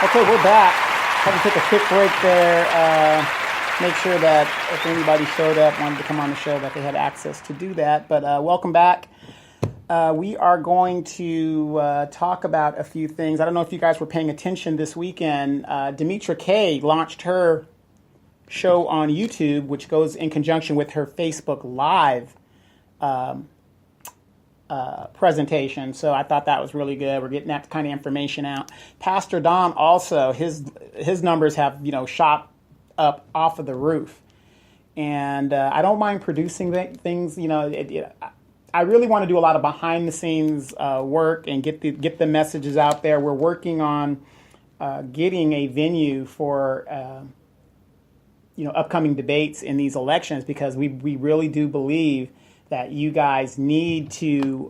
Okay, we're back. Had to take a quick break there. Make sure that if anybody showed up, wanted to come on the show, that they had access to do that. But welcome back. We are going to talk about a few things. I don't know if you guys were paying attention this weekend. Demetra Kay launched her show on YouTube, which goes in conjunction with her Facebook Live presentation. So I thought that was really good. We're getting that kind of information out. Pastor Don also, his numbers have shot up off of the roof, and I don't mind producing things. I really want to do a lot of behind the scenes work and get the messages out there. We're working on getting a venue for upcoming debates in these elections, because we really do believe that you guys need to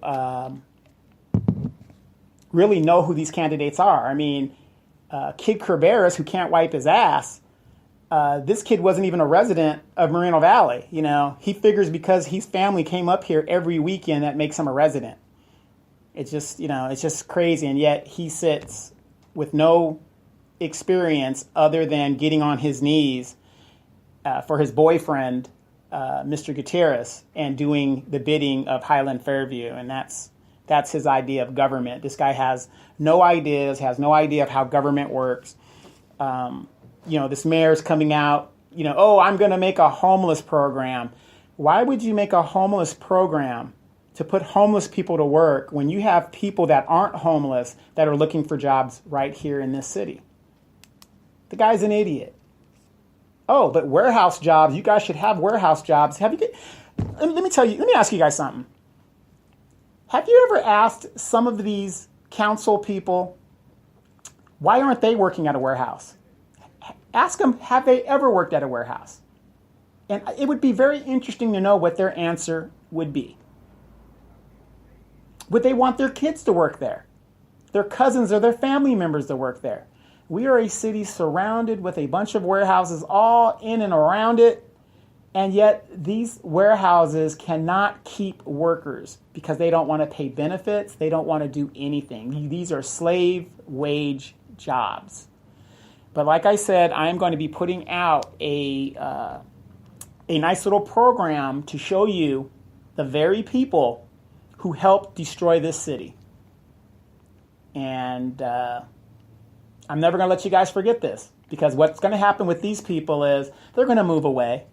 really know who these candidates are. I mean, Kid Kerberos, who can't wipe his ass, this kid wasn't even a resident of Moreno Valley. He figures because his family came up here every weekend, that makes him a resident. It's just, it's just crazy. And yet he sits with no experience other than getting on his knees for his boyfriend, Mr. Gutierrez, and doing the bidding of Highland Fairview. And that's his idea of government. This guy has no ideas, has no idea of how government works. This mayor's coming out, I'm going to make a homeless program. Why would you make a homeless program to put homeless people to work when you have people that aren't homeless that are looking for jobs right here in this city? The guy's an idiot. Oh, but warehouse jobs, you guys should have warehouse jobs. Let me ask you guys something. Have you ever asked some of these council people, why aren't they working at a warehouse? Ask them, have they ever worked at a warehouse? And it would be very interesting to know what their answer would be. Would they want their kids to work there? Their cousins or their family members to work there? We are a city surrounded with a bunch of warehouses all in and around it, and yet these warehouses cannot keep workers because they don't want to pay benefits. They don't want to do anything. These are slave wage jobs. But like I said, I am going to be putting out a nice little program to show you the very people who helped destroy this city. And I'm never going to let you guys forget this, because what's going to happen with these people is they're going to move away.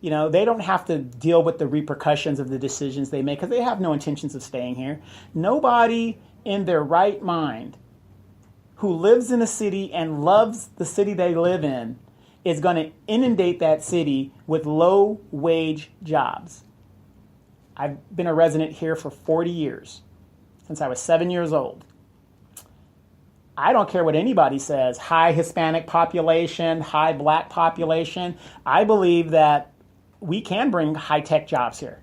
They don't have to deal with the repercussions of the decisions they make because they have no intentions of staying here. Nobody in their right mind who lives in a city and loves the city they live in is going to inundate that city with low-wage jobs. I've been a resident here for 40 years, since I was 7 years old. I don't care what anybody says, high Hispanic population, high black population. I believe that we can bring high-tech jobs here.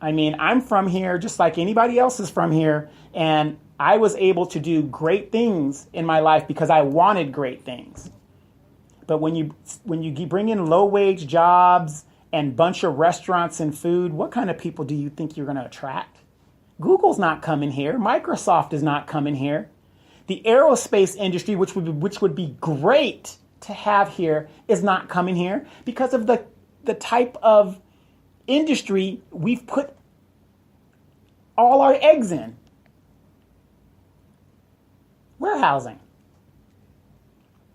I mean, I'm from here just like anybody else is from here, and I was able to do great things in my life because I wanted great things. But when you bring in low-wage jobs and bunch of restaurants and food, what kind of people do you think you're going to attract? Google's not coming here. Microsoft is not coming here. The aerospace industry, which would be great to have here, is not coming here because of the type of industry we've put all our eggs in. Warehousing.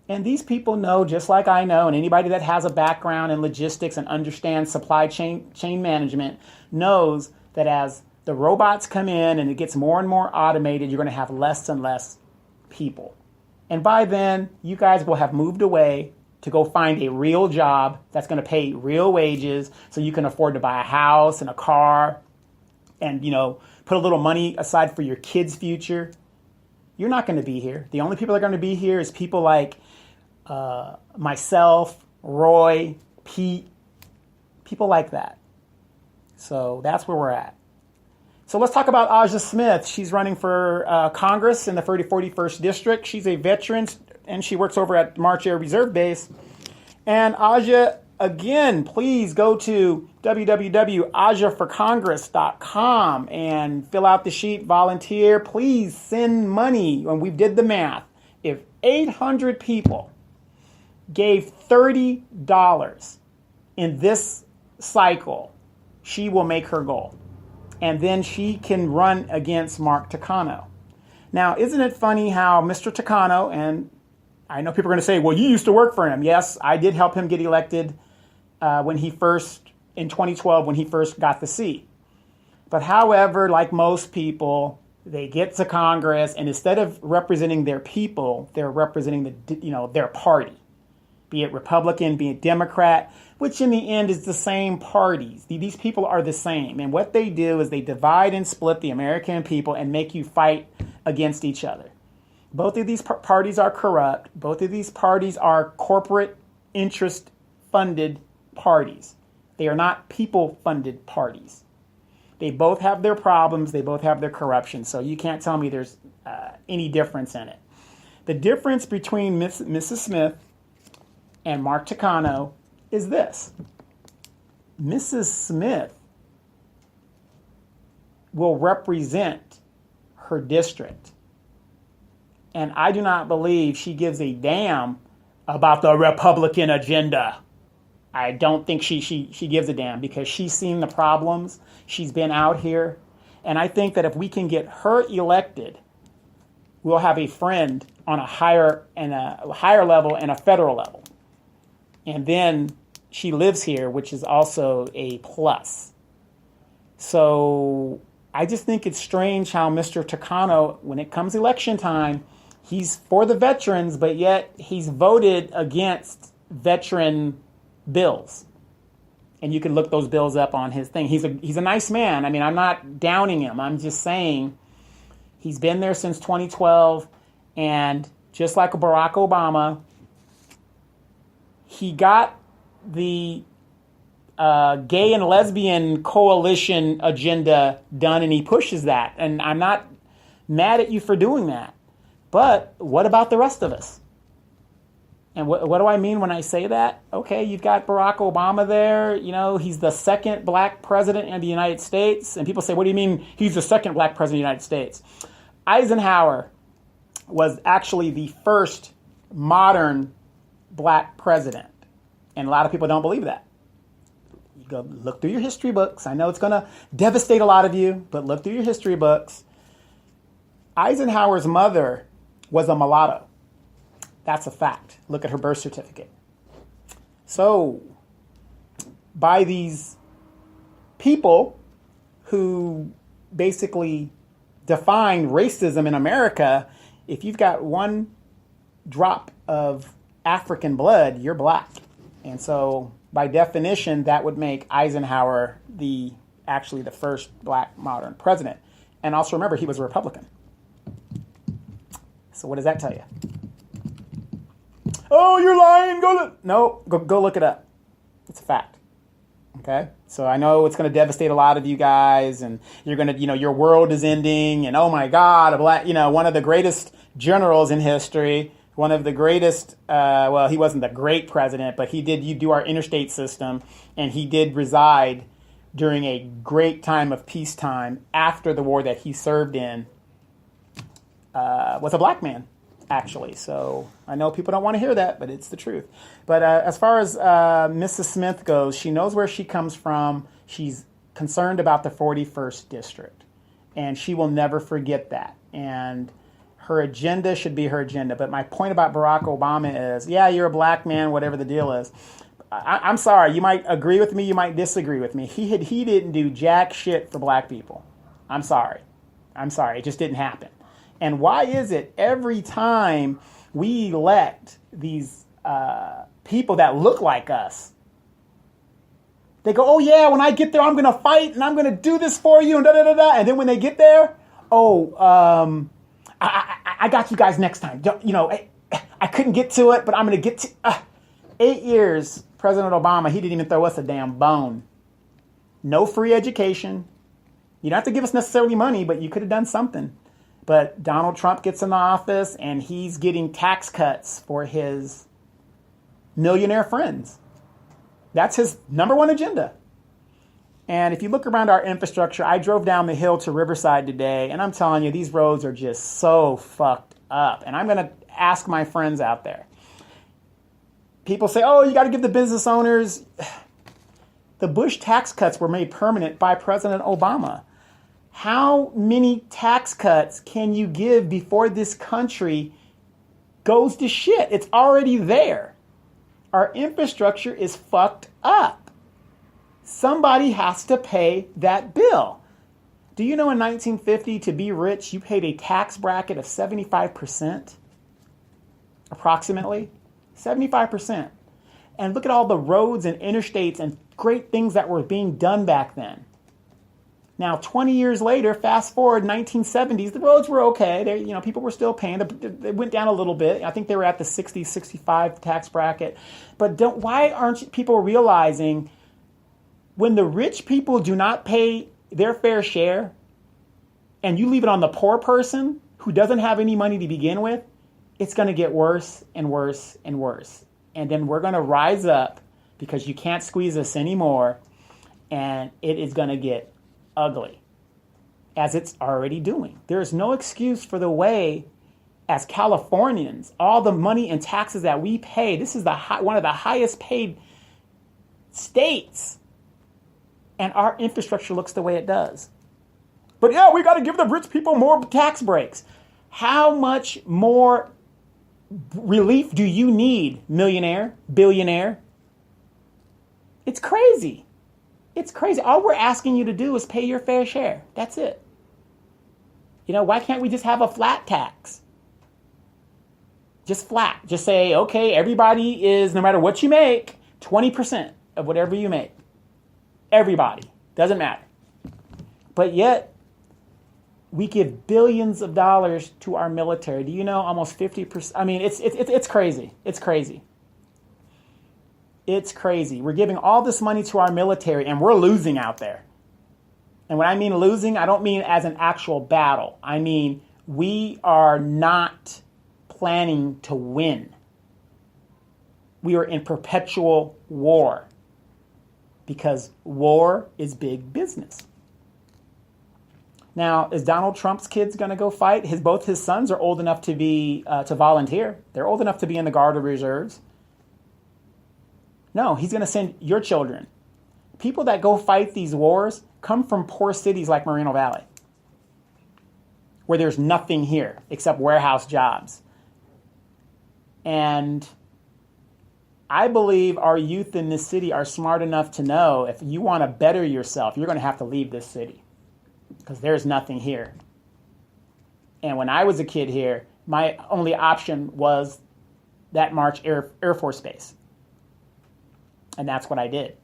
And these people know, just like I know, and anybody that has a background in logistics and understands supply chain management knows that as the robots come in and it gets more and more automated, you're going to have less and less people. And by then, you guys will have moved away to go find a real job that's going to pay real wages so you can afford to buy a house and a car and, put a little money aside for your kids' future. You're not going to be here. The only people that are going to be here is people like myself, Roy, Pete, people like that. So that's where we're at. So let's talk about Ozzie Smith. She's running for Congress in the 41st District. She's a veteran, and she works over at March Air Reserve Base. And Ozzie, again, please go to www.ajaforcongress.com and fill out the sheet, volunteer. Please send money. And we did the math. If 800 people gave $30 in this cycle, she will make her goal. And then she can run against Mark Takano. Now, isn't it funny how Mr. Takano, and I know people are going to say, well, you used to work for him. Yes, I did help him get elected in 2012, when he first got the seat. But however, like most people, they get to Congress, and instead of representing their people, they're representing their party, be it Republican, be it Democrat, which in the end is the same parties. These people are the same. And what they do is they divide and split the American people and make you fight against each other. Both of these parties are corrupt. Both of these parties are corporate interest funded parties. They are not people funded parties. They both have their problems. They both have their corruption. So you can't tell me there's any difference in it. The difference between Mrs. Smith and Mark Takano is this. Mrs. Smith will represent her district. And I do not believe she gives a damn about the Republican agenda. I don't think she gives a damn, because she's seen the problems. She's been out here. And I think that if we can get her elected, we'll have a friend on a higher level and a federal level. And then she lives here, which is also a plus. So I just think it's strange how Mr. Takano, when it comes election time, he's for the veterans, but yet he's voted against veteran bills. And you can look those bills up on his thing. He's a nice man. I mean, I'm not downing him. I'm just saying he's been there since 2012. And just like Barack Obama, he got the gay and lesbian coalition agenda done, and he pushes that. And I'm not mad at you for doing that. But what about the rest of us? And what do I mean when I say that? Okay, you've got Barack Obama there. You know, he's the second black president in the United States. And people say, what do you mean he's the second black president in the United States? Eisenhower was actually the first modern black president. And a lot of people don't believe that. You go look through your history books. I know it's going to devastate a lot of you, but look through your history books. Eisenhower's mother was a mulatto. That's a fact. Look at her birth certificate. So, by these people who basically define racism in America, if you've got one drop of African blood, you're black. And so, by definition, that would make Eisenhower actually the first black modern president. And also remember, he was a Republican. So what does that tell you? Oh, you're lying. Go look it up. It's a fact. Okay? So I know it's going to devastate a lot of you guys, and you're going to, your world is ending, and oh my God, one of the greatest generals in history, one of the greatest, he wasn't the great president, but he did do our interstate system, and he did reside during a great time of peacetime after the war that he served in, was a black man. Actually, so I know people don't want to hear that, but it's the truth. But as far as Mrs. Smith goes, she knows where she comes from. She's concerned about the 41st district, and she will never forget that. And her agenda should be her agenda. But my point about Barack Obama is, yeah, you're a black man, whatever the deal is. I'm sorry, you might agree with me, you might disagree with me. He didn't do jack shit for black people. I'm sorry, it just didn't happen. And why is it every time we elect these people that look like us, they go, oh yeah, when I get there, I'm going to fight and I'm going to do this for you and da-da-da-da. And then when they get there, I got you guys next time. I couldn't get to it, but I'm going to get to 8 years, President Obama, he didn't even throw us a damn bone. No free education. You don't have to give us necessarily money, but you could have done something. But Donald Trump gets in the office and he's getting tax cuts for his millionaire friends. That's his number one agenda. And if you look around our infrastructure, I drove down the hill to Riverside today, and I'm telling you, these roads are just so fucked up. And I'm going to ask my friends out there. People say, oh, you got to give the business owners. The Bush tax cuts were made permanent by President Obama. How many tax cuts can you give before this country goes to shit? It's already there. Our infrastructure is fucked up. Somebody has to pay that bill. Do you know in 1950, to be rich, you paid a tax bracket of 75%? Approximately 75%. And look at all the roads and interstates and great things that were being done back then. Now, 20 years later, fast forward, 1970s, the roads were okay. They, people were still paying. They went down a little bit. I think they were at the 60, 65 tax bracket. But why aren't people realizing when the rich people do not pay their fair share and you leave it on the poor person who doesn't have any money to begin with, it's going to get worse and worse and worse. And then we're going to rise up because you can't squeeze us anymore, and it is going to get ugly, as it's already doing. There is no excuse for the way, as Californians, all the money and taxes that we pay. This is one of the highest paid states, and our infrastructure looks the way it does. But yeah, we got to give the rich people more tax breaks. How much more relief do you need, millionaire, billionaire? It's crazy. It's crazy. All we're asking you to do is pay your fair share. That's it. Why can't we just have a flat tax? Just flat. Just say, okay, everybody is, no matter what you make, 20% of whatever you make. Everybody. Doesn't matter. But yet, we give billions of dollars to our military. Do you know almost 50%? I mean, it's crazy. It's crazy. It's crazy. We're giving all this money to our military, and we're losing out there. And when I mean losing, I don't mean as an actual battle. I mean, we are not planning to win. We are in perpetual war because war is big business. Now, is Donald Trump's kids going to go fight? Both his sons are old enough to be to volunteer. They're old enough to be in the Guard or Reserves. No, he's going to send your children. People that go fight these wars come from poor cities like Moreno Valley, where there's nothing here except warehouse jobs. And I believe our youth in this city are smart enough to know if you want to better yourself, you're going to have to leave this city because there's nothing here. And when I was a kid here, my only option was that March Air Force Base. And that's what I did.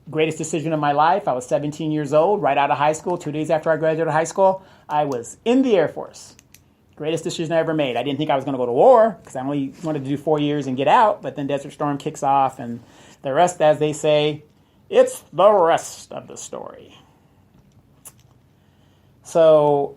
Greatest decision of my life. I was 17 years old, right out of high school. 2 days after I graduated high school, I was in the Air Force. Greatest decision I ever made. I didn't think I was going to go to war because I only wanted to do 4 years and get out. But then Desert Storm kicks off, and the rest, as they say, it's the rest of the story. So,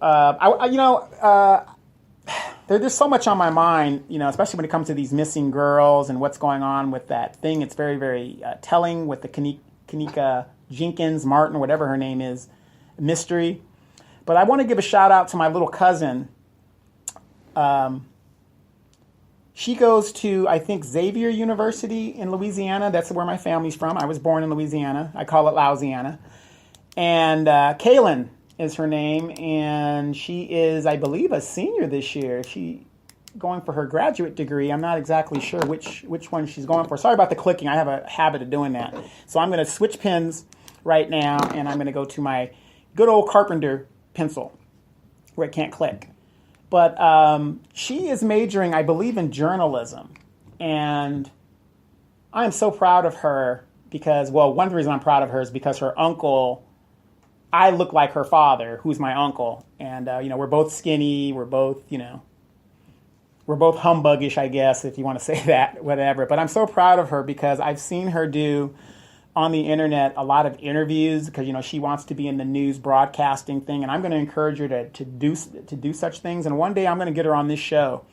there's so much on my mind, especially when it comes to these missing girls and what's going on with that thing. It's very, very telling with the Kanika Jenkins, Martin, whatever her name is, mystery. But I want to give a shout out to my little cousin. She goes to, I think, Xavier University in Louisiana. That's where my family's from. I was born in Louisiana. I call it Louisiana. And Kaylin is her name, and she is, I believe, a senior this year. She going for her graduate degree. I'm not exactly sure which one she's going for. Sorry about the clicking. I have a habit of doing that. So I'm going to switch pens right now, and I'm going to go to my good old Carpenter pencil where it can't click. But she is majoring, I believe, in journalism, and I am so proud of her because, well, one reason I'm proud of her is because her uncle, I look like her father, who's my uncle. And, we're both skinny. We're both, we're both humbuggish, I guess, if you want to say that, whatever. But I'm so proud of her because I've seen her do on the internet a lot of interviews because, she wants to be in the news broadcasting thing. And I'm going to encourage her to do such things. And one day I'm going to get her on this show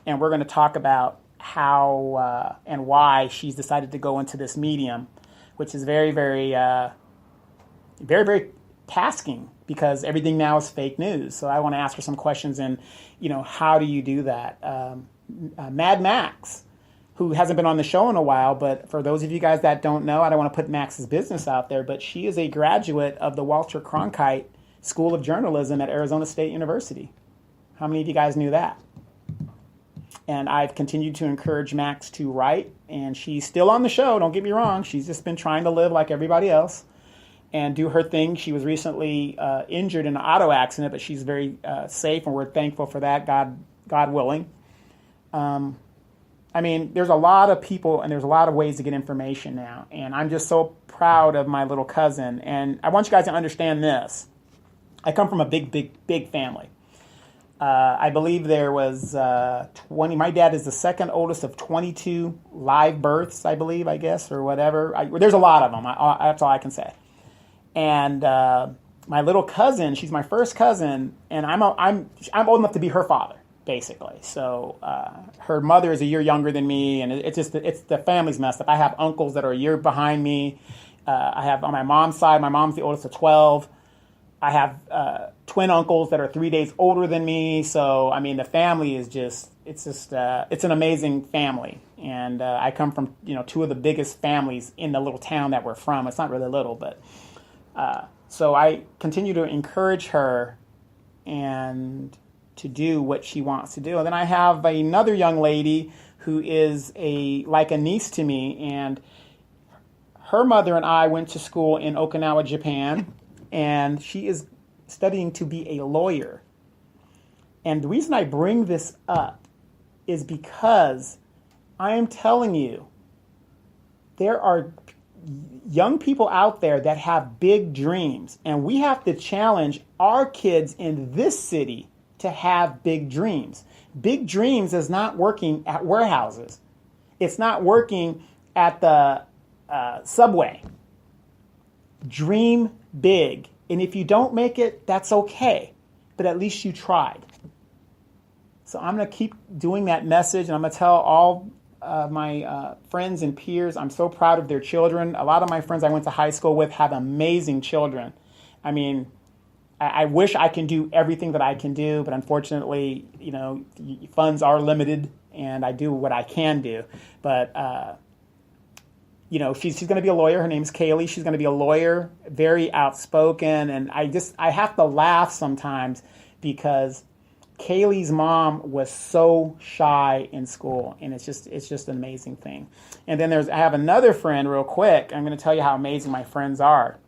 and we're going to talk about how and why she's decided to go into this medium, which is very, very, very, very tasking because everything now is fake news. So I want to ask her some questions and, how do you do that? Mad Max, who hasn't been on the show in a while, but for those of you guys that don't know, I don't want to put Max's business out there, but she is a graduate of the Walter Cronkite School of Journalism at Arizona State University. How many of you guys knew that? And I've continued to encourage Max to write, and she's still on the show, don't get me wrong. She's just been trying to live like everybody else and do her thing. She was recently injured in an auto accident, but she's very safe, and we're thankful for that, God willing. There's a lot of people, and there's a lot of ways to get information now, and I'm just so proud of my little cousin. And I want you guys to understand this. I come from a big family. I believe there was 20. My dad is the second oldest of 22 live births, I believe, I guess, or whatever. There's a lot of them. That's all I can say. And my little cousin, she's my first cousin, and I'm old enough to be her father, basically. So her mother is a year younger than me, and it's the family's messed up. I have uncles that are a year behind me. I have on my mom's side, my mom's the oldest of 12. I have twin uncles that are 3 days older than me. So, the family is it's an amazing family. And I come from, two of the biggest families in the little town that we're from. It's not really little, but so I continue to encourage her and to do what she wants to do. And then I have another young lady who is like a niece to me. And her mother and I went to school in Okinawa, Japan. And she is studying to be a lawyer. And the reason I bring this up is because I am telling you, there are young people out there that have big dreams. And we have to challenge our kids in this city to have big dreams. Big dreams is not working at warehouses. It's not working at the subway. Dream big. And if you don't make it, that's okay. But at least you tried. So I'm going to keep doing that message, and I'm going to tell all my friends and peers, I'm so proud of their children. A lot of my friends I went to high school with have amazing children. I wish I can do everything that I can do, but unfortunately, funds are limited, and I do what I can do. But she's going to be a lawyer. Her name's Kaylee. She's going to be a lawyer, very outspoken. And I have to laugh sometimes because Kaylee's mom was so shy in school. And it's just an amazing thing. And then I have another friend real quick. I'm going to tell you how amazing my friends are.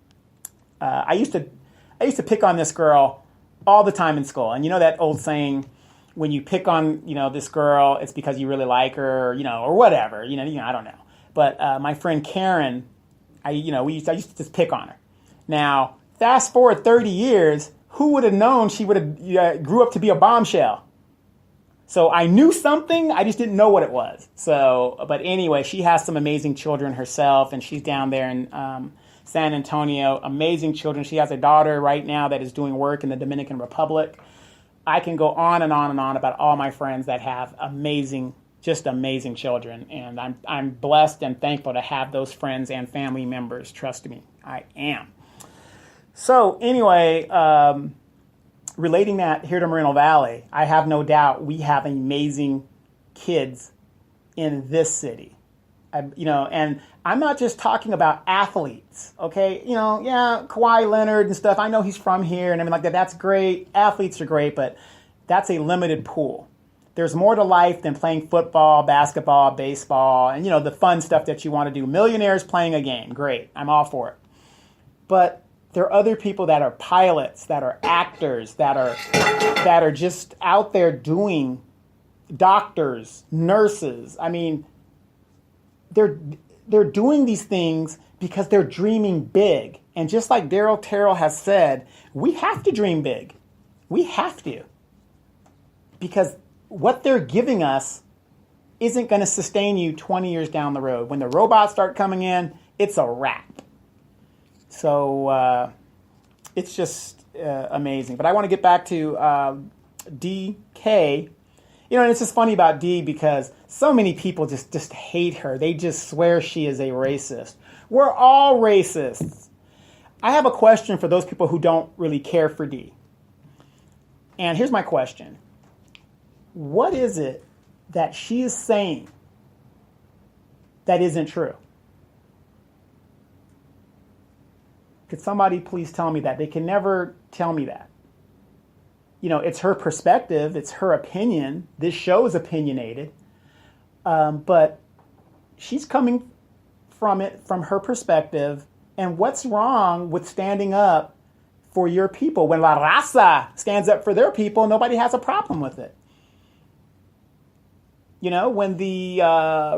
I used to pick on this girl all the time in school. And you know that old saying, when you pick on, this girl, it's because you really like her, or whatever, I don't know. But my friend Karen, I used to just pick on her. Now, fast forward 30 years, who would have known she would have grew up to be a bombshell? So I knew something, I just didn't know what it was. So, but anyway, she has some amazing children herself, and she's down there in San Antonio. Amazing children. She has a daughter right now that is doing work in the Dominican Republic. I can go on and on and on about all my friends that have amazing children, and I'm blessed and thankful to have those friends and family members. Trust me, I am. So anyway, relating that here to Moreno Valley, I have no doubt we have amazing kids in this city. And I'm not just talking about athletes, okay? Kawhi Leonard and stuff. I know he's from here and everything like that. That's great. Athletes are great, but that's a limited pool. There's more to life than playing football, basketball, baseball, and, the fun stuff that you want to do. Millionaires playing a game. Great. I'm all for it. But there are other people that are pilots, that are actors, that are just out there doing, doctors, nurses. They're doing these things because they're dreaming big. And just like Daryl Terrell has said, we have to dream big. We have to. Because what they're giving us isn't going to sustain you 20 years down the road. When the robots start coming in, it's a wrap. So it's just amazing. But I want to get back to DK. And it's just funny about Dee because so many people just hate her. They just swear she is a racist. We're all racists. I have a question for those people who don't really care for D. And here's my question. What is it that she is saying that isn't true? Could somebody please tell me that? They can never tell me that. You know, it's her perspective. It's her opinion. This show is opinionated. But she's coming from it from her perspective. And what's wrong with standing up for your people? When La Raza stands up for their people, nobody has a problem with it. You know, when the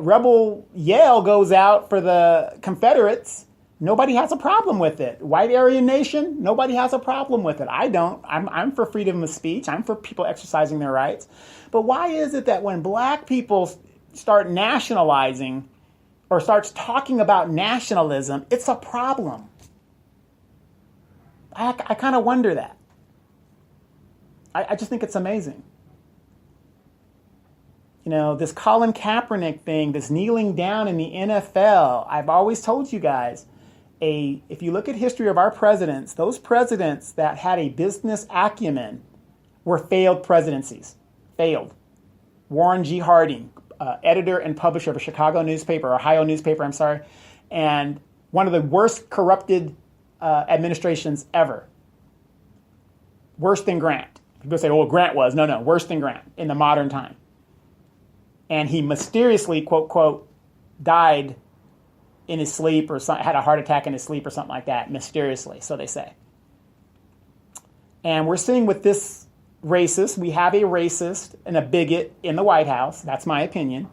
rebel yell goes out for the Confederates, nobody has a problem with it. White Aryan nation, nobody has a problem with it. I don't. I'm for freedom of speech. I'm for people exercising their rights. But why is it that when black people start nationalizing or starts talking about nationalism, it's a problem? I kind of wonder that. I just think it's amazing. You know, this Colin Kaepernick thing, this kneeling down in the NFL, I've always told you guys, if you look at history of our presidents, those presidents that had a business acumen were failed presidencies. Failed. Warren G. Harding, editor and publisher of a Ohio newspaper, and one of the worst corrupted administrations ever. Worse than Grant. People say, oh, Grant was. No, worse than Grant in the modern time. And he mysteriously, quote, quote, died in his sleep or had a heart attack in his sleep or something like that, mysteriously, so they say. And we're seeing with this racist, we have a racist and a bigot in the White House, that's my opinion,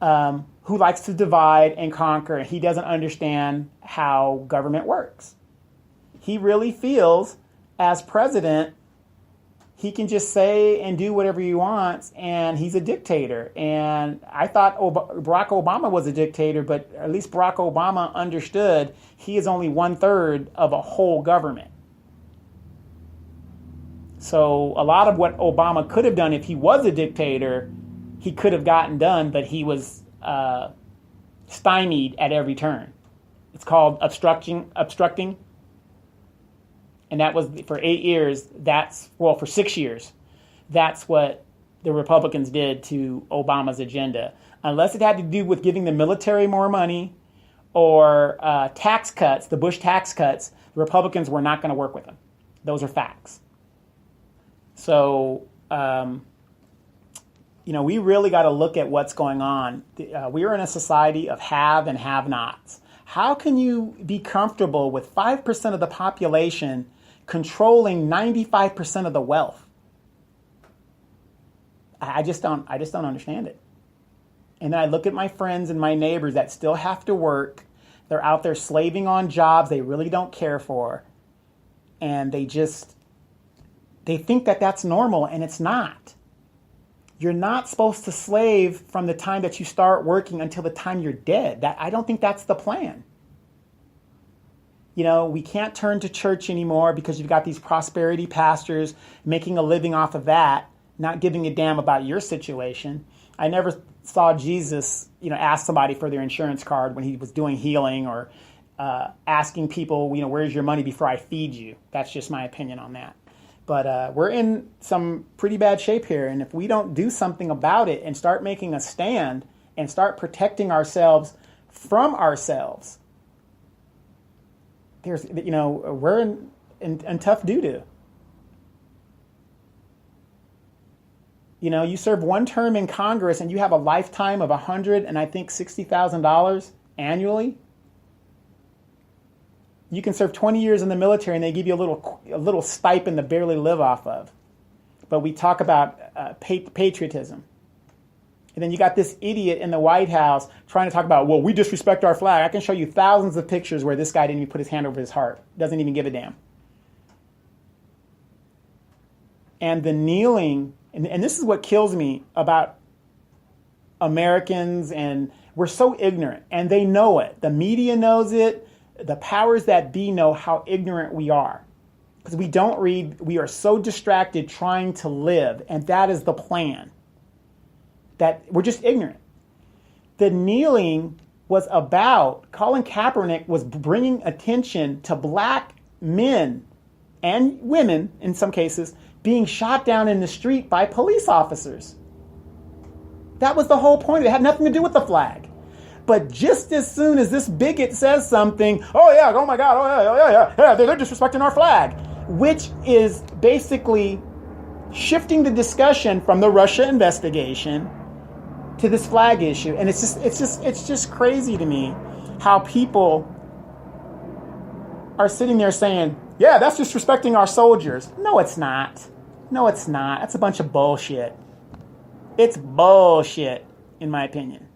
who likes to divide and conquer. He doesn't understand how government works. He really feels, as president, he can just say and do whatever he wants, and he's a dictator. And I thought Barack Obama was a dictator, but at least Barack Obama understood he is only 1/3 of a whole government. So a lot of what Obama could have done if he was a dictator, he could have gotten done, but he was stymied at every turn. It's called obstructing. And that was for 8 years. For 6 years. That's what the Republicans did to Obama's agenda. Unless it had to do with giving the military more money or tax cuts, the Bush tax cuts, the Republicans were not going to work with them. Those are facts. So, we really got to look at what's going on. We are in a society of have and have-nots. How can you be comfortable with 5% of the population controlling 95% of the wealth? I just don't understand it. And then I look at my friends and my neighbors that still have to work. They're out there slaving on jobs they really don't care for. And they think that that's normal, and it's not. You're not supposed to slave from the time that you start working until the time you're dead. I don't think that's the plan. We can't turn to church anymore because you've got these prosperity pastors making a living off of that, not giving a damn about your situation. I never saw Jesus, ask somebody for their insurance card when he was doing healing or asking people, where's your money before I feed you? That's just my opinion on that. But we're in some pretty bad shape here. And if we don't do something about it and start making a stand and start protecting ourselves from ourselves, we're in tough doo-doo. You serve one term in Congress and you have a lifetime of $60,000 annually. You can serve 20 years in the military and they give you a little stipend to barely live off of. But we talk about patriotism. And then you got this idiot in the White House trying to talk about, well, we disrespect our flag. I can show you thousands of pictures where this guy didn't even put his hand over his heart. Doesn't even give a damn. And the kneeling, and this is what kills me about Americans, and we're so ignorant, and they know it. The media knows it. The powers that be know how ignorant we are. Because we don't read, we are so distracted trying to live, and that is the plan. That we're just ignorant. The kneeling was about, Colin Kaepernick was bringing attention to black men and women, in some cases, being shot down in the street by police officers. That was the whole point. It had nothing to do with the flag. But just as soon as this bigot says something, oh yeah, oh my God, oh yeah, they're disrespecting our flag, which is basically shifting the discussion from the Russia investigation to this flag issue. And it's just crazy to me how people are sitting there saying, yeah, that's disrespecting our soldiers. No, it's not. No, it's not. That's a bunch of bullshit. It's bullshit, in my opinion.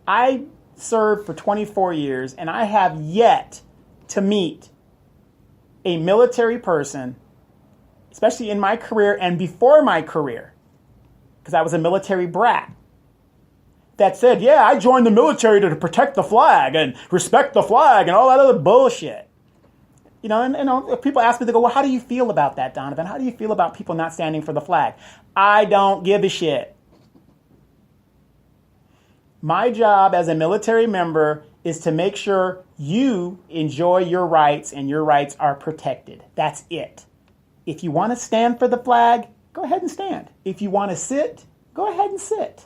I served for 24 years, and I have yet to meet a military person, especially in my career and before my career, because I was a military brat, that said, yeah, I joined the military to protect the flag and respect the flag and all that other bullshit. You know, and if people ask me, they go, well, how do you feel about that, Donovan? How do you feel about people not standing for the flag? I don't give a shit. My job as a military member is to make sure you enjoy your rights and your rights are protected. That's it. If you want to stand for the flag, go ahead and stand. If you want to sit, go ahead and sit.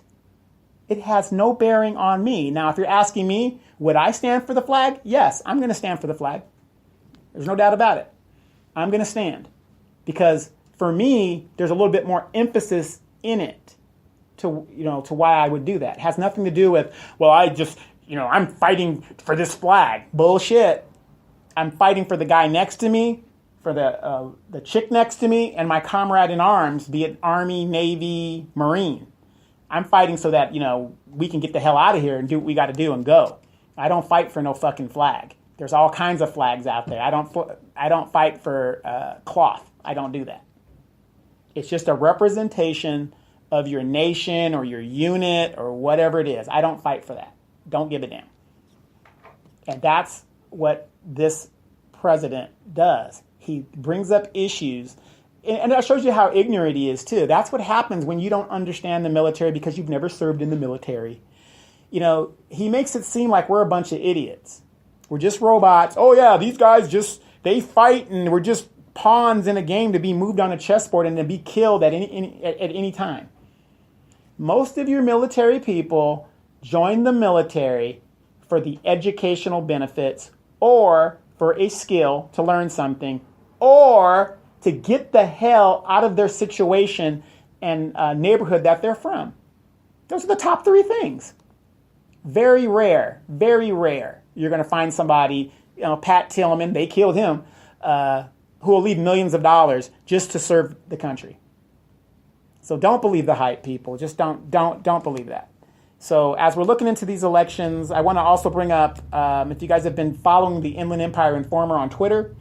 It has no bearing on me. Now, if you're asking me, would I stand for the flag? Yes, I'm going to stand for the flag. There's no doubt about it. I'm going to stand. Because for me, there's a little bit more emphasis in it to why I would do that. It has nothing to do with, well, I'm fighting for this flag. Bullshit. I'm fighting for the guy next to me, for the chick next to me, and my comrade in arms, be it Army, Navy, Marine. I'm fighting so that, we can get the hell out of here and do what we got to do and go. I don't fight for no fucking flag. There's all kinds of flags out there. I don't fight for cloth. I don't do that. It's just a representation of your nation or your unit or whatever it is. I don't fight for that. Don't give a damn. And that's what this president does. He brings up issues, and that shows you how ignorant he is too. That's what happens when you don't understand the military because you've never served in the military. He makes it seem like we're a bunch of idiots. We're just robots. Oh yeah, these guys they fight and we're just pawns in a game to be moved on a chessboard and to be killed at any time. Most of your military people join the military for the educational benefits or for a skill to learn something or to get the hell out of their situation and neighborhood that they're from. Those are the top three things. Very rare you're going to find somebody, Pat Tillman, they killed him, who will leave millions of dollars just to serve the country. So don't believe the hype, people. Just don't believe that. So as we're looking into these elections, I want to also bring up, if you guys have been following the Inland Empire Informer on Twitter,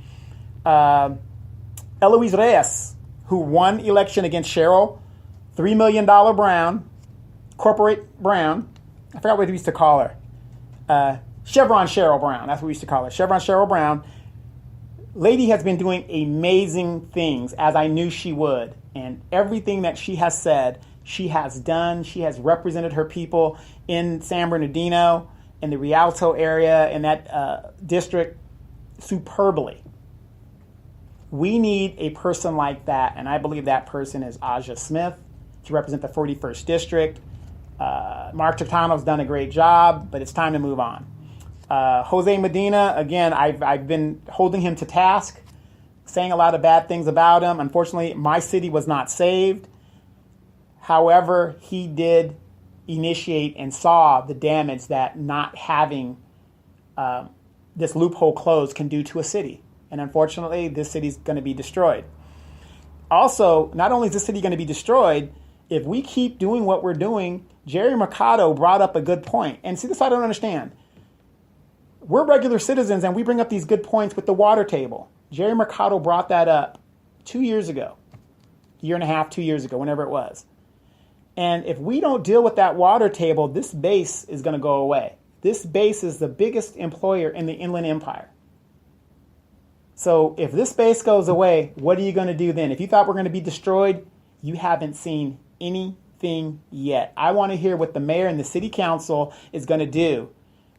Eloise Reyes, who won election against Cheryl, $3 million Brown, Corporate Brown. I forgot what we used to call her. Chevron Cheryl Brown. That's what we used to call her. Chevron Cheryl Brown. Lady has been doing amazing things, as I knew she would. And everything that she has said, she has done. She has represented her people in San Bernardino, in the Rialto area, in that district, superbly. We need a person like that, and I believe that person is Ozzie Smith to represent the 41st District. Mark Turtano's done a great job, but it's time to move on. Jose Medina, again, I've been holding him to task, saying a lot of bad things about him. Unfortunately, my city was not saved. However, he did initiate and saw the damage that not having this loophole closed can do to a city. And unfortunately, this city's going to be destroyed. Also, not only is this city going to be destroyed, if we keep doing what we're doing, Jerry Mercado brought up a good point. And see, this I don't understand. We're regular citizens and we bring up these good points with the water table. Jerry Mercado brought that up 2 years ago, year and a half, 2 years ago, whenever it was. And if we don't deal with that water table, this base is going to go away. This base is the biggest employer in the Inland Empire. So if this base goes away, what are you going to do then? If you thought we're going to be destroyed, you haven't seen anything thing yet. I want to hear what the mayor and the city council is going to do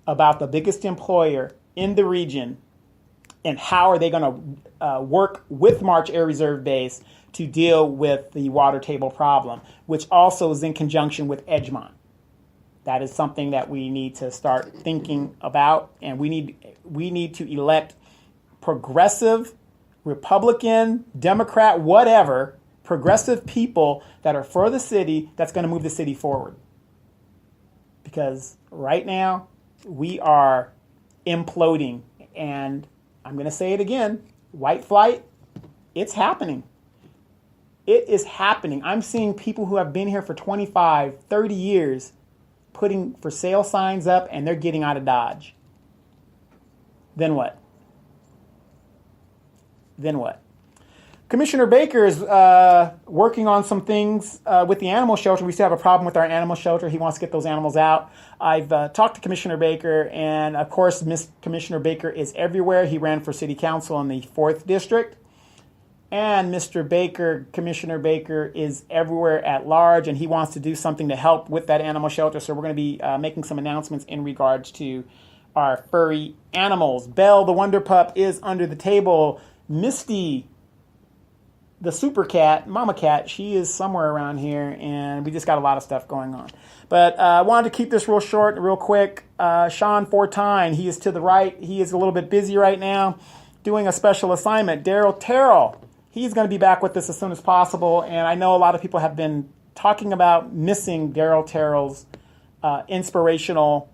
about the biggest employer in the region, and how are they going to work with March Air Reserve Base to deal with the water table problem, which also is in conjunction with Edgemont. That is something that we need to start thinking about, and we need to elect progressive, Republican, Democrat, whatever, progressive people that are for the city, that's going to move the city forward. Because right now, we are imploding. And I'm going to say it again, white flight, it's happening. It is happening. I'm seeing people who have been here for 25, 30 years putting for sale signs up, and they're getting out of Dodge. Then what? Then what? Commissioner Baker is working on some things with the animal shelter. We still have a problem with our animal shelter. He wants to get those animals out. I've talked to Commissioner Baker, and of course, Commissioner Baker is everywhere. He ran for city council in the 4th district. And Mr. Baker, Commissioner Baker, is everywhere at large, and he wants to do something to help with that animal shelter. So we're going to be making some announcements in regards to our furry animals. Belle, the Wonder Pup, is under the table. Misty, the super cat, mama cat, she is somewhere around here, and we just got a lot of stuff going on. But I wanted to keep this real short and real quick. Sean Fortine, he is to the right. He is a little bit busy right now doing a special assignment. Daryl Terrell, he's going to be back with us as soon as possible, and I know a lot of people have been talking about missing Daryl Terrell's inspirational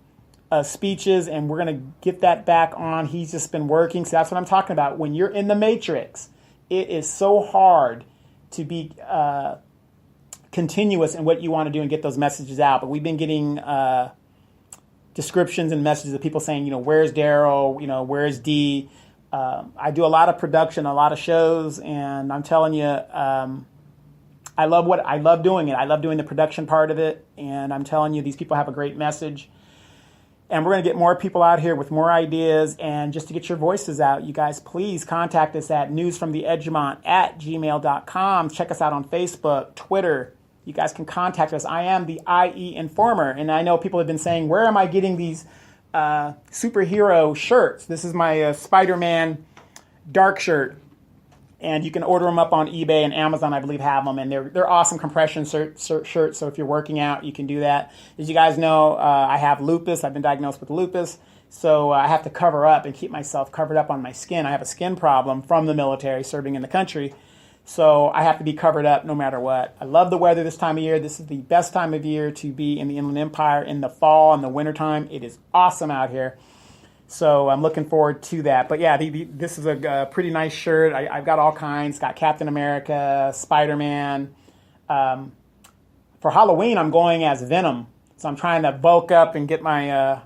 speeches, and we're going to get that back on. He's just been working, so that's what I'm talking about. When you're in the matrix, it is so hard to be continuous in what you want to do and get those messages out. But we've been getting descriptions and messages of people saying, where's Daryl? Where's Dee? I do a lot of production, a lot of shows, and I'm telling you, I love doing it. I love doing the production part of it, and I'm telling you, these people have a great message. And we're going to get more people out here with more ideas, and just to get your voices out, you guys, please contact us at newsfromtheedgemont@gmail.com. Check us out on Facebook, Twitter. You guys can contact us. I am the IE Informer, and I know people have been saying, where am I getting these superhero shirts? This is my Spider-Man dark shirt, and you can order them up on eBay and Amazon. I believe have them, and they're awesome compression shirts. So if you're working out, you can do that. As you guys know, I have lupus. I've been diagnosed with lupus, so I have to cover up and keep myself covered up on my skin. I have a skin problem from the military, serving in the country, so I have to be covered up no matter what. I love the weather this time of year. This is the best time of year to be in the Inland Empire in the fall and the wintertime. It is awesome out here. So I'm looking forward to that. But yeah, this is a pretty nice shirt. I've got all kinds. Got Captain America, Spider-Man. For Halloween, I'm going as Venom. So I'm trying to bulk up and get my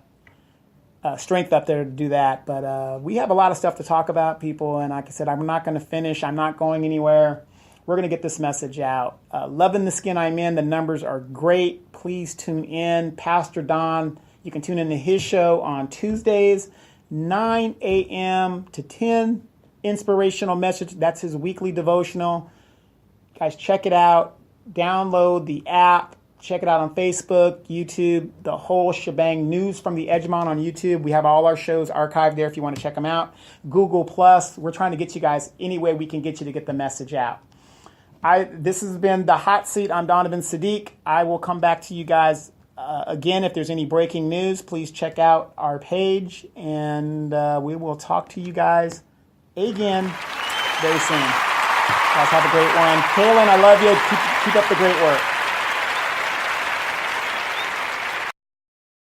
strength up there to do that. But we have a lot of stuff to talk about, people. And like I said, I'm not going to finish. I'm not going anywhere. We're going to get this message out. Loving the skin I'm in. The numbers are great. Please tune in. Pastor Don, you can tune into his show on Tuesdays, 9 a.m. to 10. Inspirational message. That's his weekly devotional. Guys, check it out. Download the app. Check it out on Facebook, YouTube, the whole shebang. News from the Edgemont on YouTube. We have all our shows archived there if you want to check them out. Google Plus. We're trying to get you guys any way we can get you to get the message out. This has been The Hot Seat. I'm Donovan Sadiq. I will come back to you guys again, if there's any breaking news. Please check out our page, and we will talk to you guys again very soon. Guys, have a great one. Kaylin, I love you. Keep up the great work.